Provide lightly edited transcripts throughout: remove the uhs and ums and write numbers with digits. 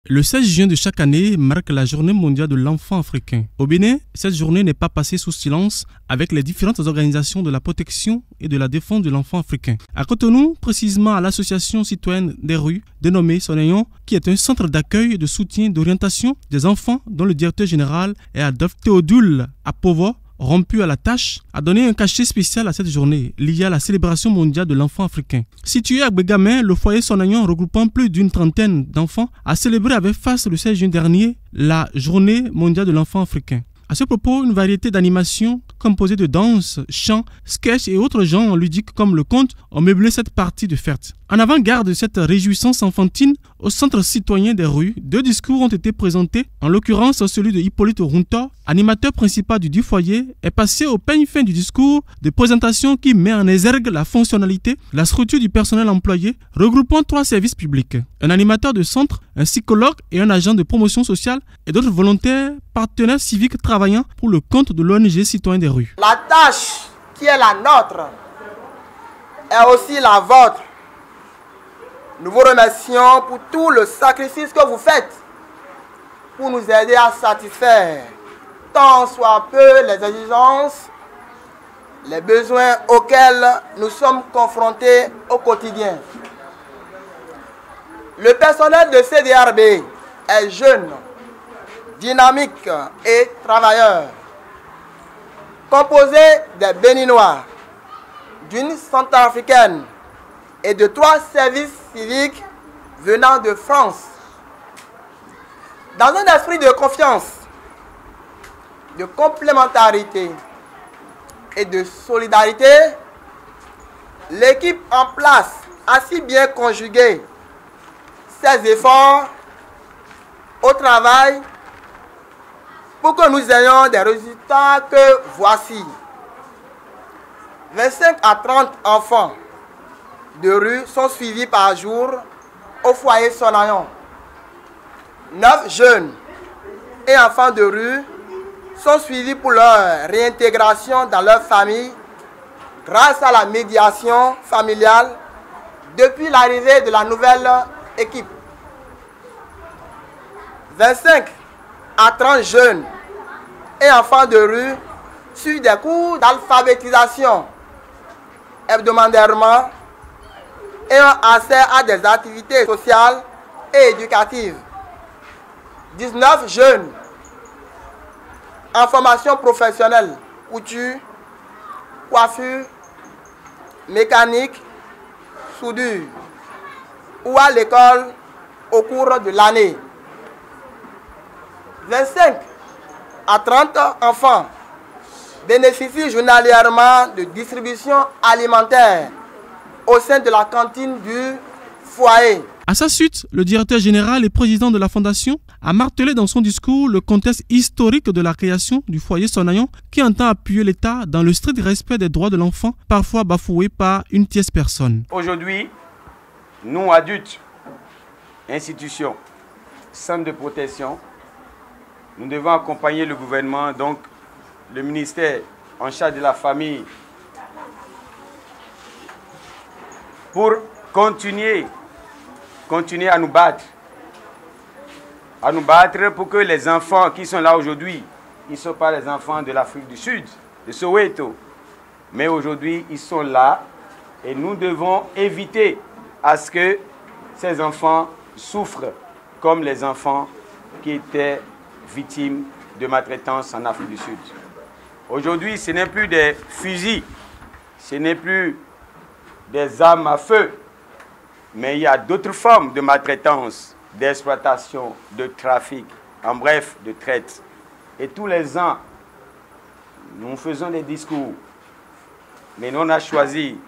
Le 16 juin de chaque année marque la journée mondiale de l'enfant africain. Au Bénin, cette journée n'est pas passée sous silence avec les différentes organisations de la protection et de la défense de l'enfant africain. À Cotonou, précisément à l'association citoyenne des rues, dénommée Sonayon, qui est un centre d'accueil, de soutien, d'orientation des enfants dont le directeur général est Adolphe Théodule Apovo, rompu à la tâche, a donné un cachet spécial à cette journée liée à la célébration mondiale de l'enfant africain. Situé à Bégamin, le foyer Sonayon, regroupant plus d'une trentaine d'enfants, a célébré avec face le 16 juin dernier la journée mondiale de l'enfant africain. À ce propos, une variété d'animations composées de danse, chants, sketchs et autres genres ludiques comme le conte ont meublé cette partie de fête. En avant-garde de cette réjouissance enfantine, au centre citoyen des rues, 2 discours ont été présentés. En l'occurrence, celui de Hippolyte Runta, animateur principal du foyer, est passé au peigne fin du discours de présentation qui met en exergue la fonctionnalité, la structure du personnel employé, regroupant 3 services publics. Un animateur de centre, un psychologue et un agent de promotion sociale et d'autres volontaires, partenaires civiques travaillant pour le compte de l'ONG Citoyen des rues. La tâche qui est la nôtre est aussi la vôtre. Nous vous remercions pour tout le sacrifice que vous faites pour nous aider à satisfaire tant soit peu les exigences, les besoins auxquels nous sommes confrontés au quotidien. Le personnel de CDRB est jeune, dynamique et travailleur, composé des Béninois, d'une Centrafricaine et de 3 services civiques venant de France. Dans un esprit de confiance, de complémentarité et de solidarité, l'équipe en place a si bien conjugué ses efforts au travail pour que nous ayons des résultats que voici. 25 à 30 enfants de rue sont suivis par jour au foyer Sonayon. 9 jeunes et enfants de rue sont suivis pour leur réintégration dans leur famille grâce à la médiation familiale depuis l'arrivée de la nouvelle équipe. 25 à 30 jeunes et enfants de rue suivent des cours d'alphabétisation hebdomadairement et ont accès à des activités sociales et éducatives. 19 jeunes en formation professionnelle, couture, coiffure, mécanique, soudure ou à l'école au cours de l'année. 25 à 30 enfants bénéficient journalièrement de distribution alimentaire au sein de la cantine du foyer. À sa suite, le directeur général et président de la fondation a martelé dans son discours le contexte historique de la création du foyer Sonayon qui entend appuyer l'État dans le strict respect des droits de l'enfant, parfois bafoués par une tierce personne. Aujourd'hui, nous adultes, institutions, centres de protection, nous devons accompagner le gouvernement, donc le ministère en charge de la famille, pour continuer à nous battre pour que les enfants qui sont là aujourd'hui, ils ne sont pas les enfants de l'Afrique du Sud, de Soweto, mais aujourd'hui ils sont là et nous devons éviter à ce que ces enfants souffrent comme les enfants qui étaient victimes de maltraitance en Afrique du Sud. Aujourd'hui, ce n'est plus des fusils, ce n'est plus des armes à feu, mais il y a d'autres formes de maltraitance, d'exploitation, de trafic, en bref, de traite. Et tous les ans, nous faisons des discours, mais nous on a choisi,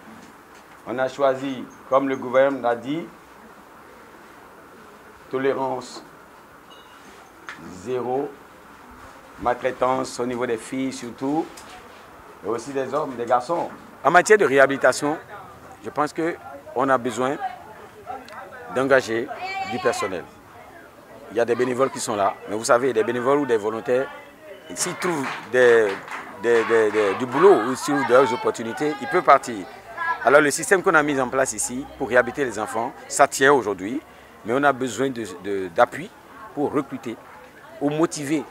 comme le gouvernement l'a dit, tolérance zéro, maltraitance au niveau des filles surtout, et aussi des hommes, des garçons. En matière de réhabilitation, je pense qu'on a besoin d'engager du personnel. Il y a des bénévoles qui sont là, mais vous savez, des bénévoles ou des volontaires, s'ils trouvent du boulot ou s'ils trouvent des opportunités, ils peuvent partir. Alors le système qu'on a mis en place ici pour réhabiliter les enfants, ça tient aujourd'hui, mais on a besoin d'appui pour recruter ou motiver,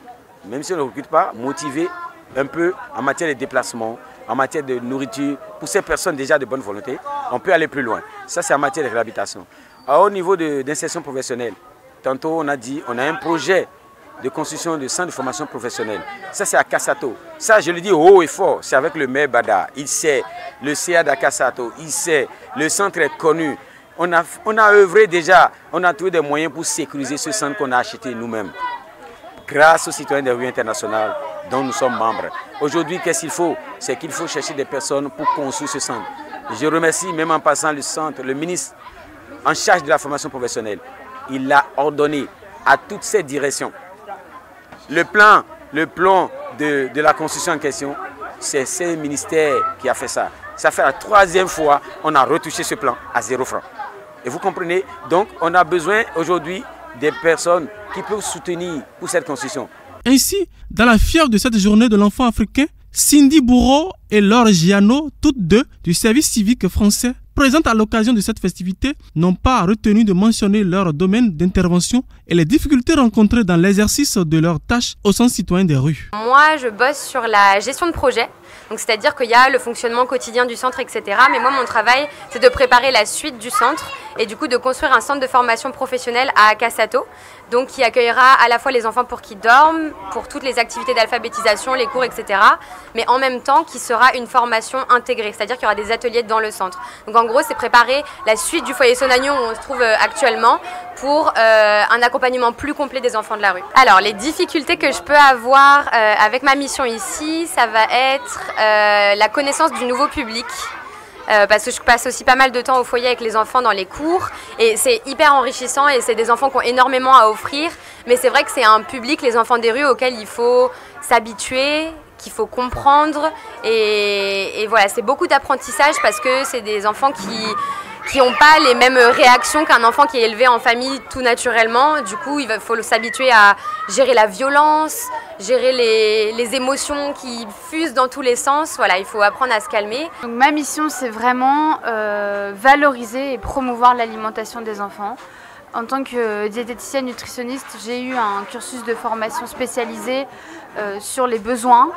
même si on ne recrute pas, motiver un peu en matière de déplacement, en matière de nourriture. Pour ces personnes déjà de bonne volonté, on peut aller plus loin. Ça, c'est en matière de réhabilitation. Alors, au niveau d'insertion professionnelle, tantôt on a dit, on a un projet de construction de centre de formation professionnelle. Ça, c'est à Kassato. Ça, je le dis haut et fort, c'est avec le maire Bada. Il sait, le CA d'Akassato, il sait, le centre est connu. On a œuvré déjà, on a trouvé des moyens pour sécuriser ce centre qu'on a acheté nous-mêmes. Grâce aux citoyens des rues internationales dont nous sommes membres. Aujourd'hui, qu'est-ce qu'il faut? C'est qu'il faut chercher des personnes pour construire ce centre. Je remercie même en passant le centre, le ministre en charge de la formation professionnelle. Il a ordonné à toutes ces directions. Le plan de la construction en question, c'est ce ministère qui a fait ça. Ça fait la 3e fois qu'on a retouché ce plan à 0 francs. Et vous comprenez? Donc, on a besoin aujourd'hui des personnes qui peuvent soutenir pour cette construction. Ainsi, dans la fièvre de cette journée de l'enfant africain, Cindy Bourreau et Laure Giano, toutes deux du service civique français, présentes à l'occasion de cette festivité, n'ont pas retenu de mentionner leur domaine d'intervention et les difficultés rencontrées dans l'exercice de leurs tâches au Centre citoyen des rues. Moi, je bosse sur la gestion de projet. Donc, c'est-à-dire qu'il y a le fonctionnement quotidien du centre, etc. Mais moi, mon travail, c'est de préparer la suite du centre et du coup de construire un centre de formation professionnelle à Kassato, donc qui accueillera à la fois les enfants pour qu'ils dorment, pour toutes les activités d'alphabétisation, les cours, etc. Mais en même temps, qui sera une formation intégrée, c'est-à-dire qu'il y aura des ateliers dans le centre. Donc en gros, c'est préparer la suite du foyer Sonagnon où on se trouve actuellement pour un accompagnement plus complet des enfants de la rue. Alors, les difficultés que je peux avoir avec ma mission ici, ça va être la connaissance du nouveau public. Parce que je passe aussi pas mal de temps au foyer avec les enfants dans les cours et c'est hyper enrichissant et c'est des enfants qui ont énormément à offrir, mais c'est vrai que c'est un public, les enfants des rues, auquel il faut s'habituer, qu'il faut comprendre et voilà, c'est beaucoup d'apprentissage parce que c'est des enfants qui n'ont pas les mêmes réactions qu'un enfant qui est élevé en famille tout naturellement. Du coup, il faut s'habituer à gérer la violence, gérer les émotions qui fusent dans tous les sens. Voilà, il faut apprendre à se calmer. Donc, ma mission, c'est vraiment valoriser et promouvoir l'alimentation des enfants. En tant que diététicienne nutritionniste, j'ai eu un cursus de formation spécialisé sur les besoins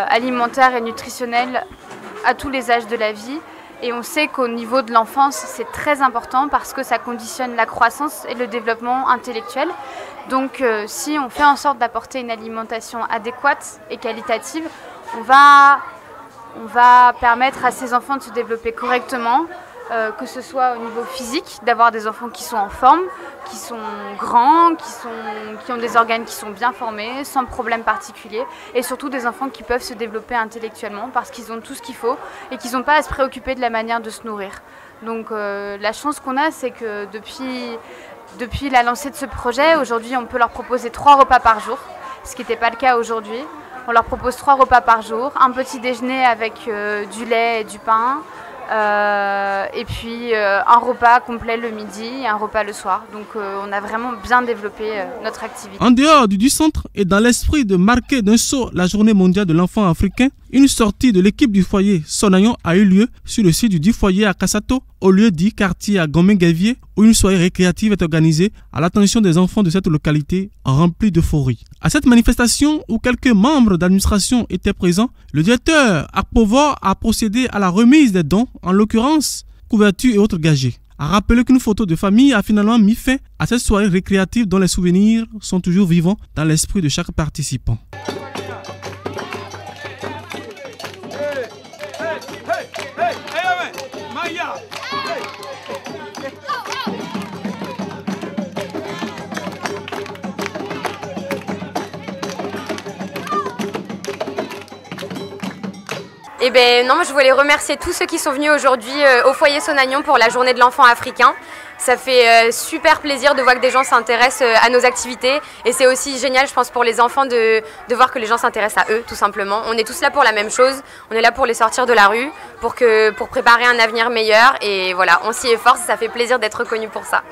alimentaires et nutritionnels à tous les âges de la vie. Et on sait qu'au niveau de l'enfance, c'est très important parce que ça conditionne la croissance et le développement intellectuel. Donc si on fait en sorte d'apporter une alimentation adéquate et qualitative, on va permettre à ces enfants de se développer correctement, que ce soit au niveau physique, d'avoir des enfants qui sont en forme, qui sont grands, qui ont des organes qui sont bien formés, sans problème particulier, et surtout des enfants qui peuvent se développer intellectuellement parce qu'ils ont tout ce qu'il faut et qu'ils n'ont pas à se préoccuper de la manière de se nourrir. Donc la chance qu'on a, c'est que depuis la lancée de ce projet, aujourd'hui on peut leur proposer 3 repas par jour, ce qui n'était pas le cas aujourd'hui. On leur propose 3 repas par jour, un petit déjeuner avec du lait et du pain, et puis un repas complet le midi et un repas le soir. Donc on a vraiment bien développé notre activité. En dehors du centre et dans l'esprit de marquer d'un saut la journée mondiale de l'enfant africain, une sortie de l'équipe du foyer Sonagnon a eu lieu sur le site du dit foyer à Kassato, au lieu dit quartier à Gomé-Gavier, où une soirée récréative est organisée à l'attention des enfants de cette localité remplie d'euphorie. À cette manifestation, où quelques membres d'administration étaient présents, le directeur Akpovor a procédé à la remise des dons, en l'occurrence couvertures et autres gagés. A rappelé qu'une photo de famille a finalement mis fin à cette soirée récréative dont les souvenirs sont toujours vivants dans l'esprit de chaque participant. Eh ben non, je voulais remercier tous ceux qui sont venus aujourd'hui au foyer Sonagnon pour la journée de l'enfant africain. Ça fait super plaisir de voir que des gens s'intéressent à nos activités et c'est aussi génial, je pense, pour les enfants de voir que les gens s'intéressent à eux, tout simplement. On est tous là pour la même chose, on est là pour les sortir de la rue, pour préparer un avenir meilleur et voilà, on s'y efforce et ça fait plaisir d'être reconnus pour ça.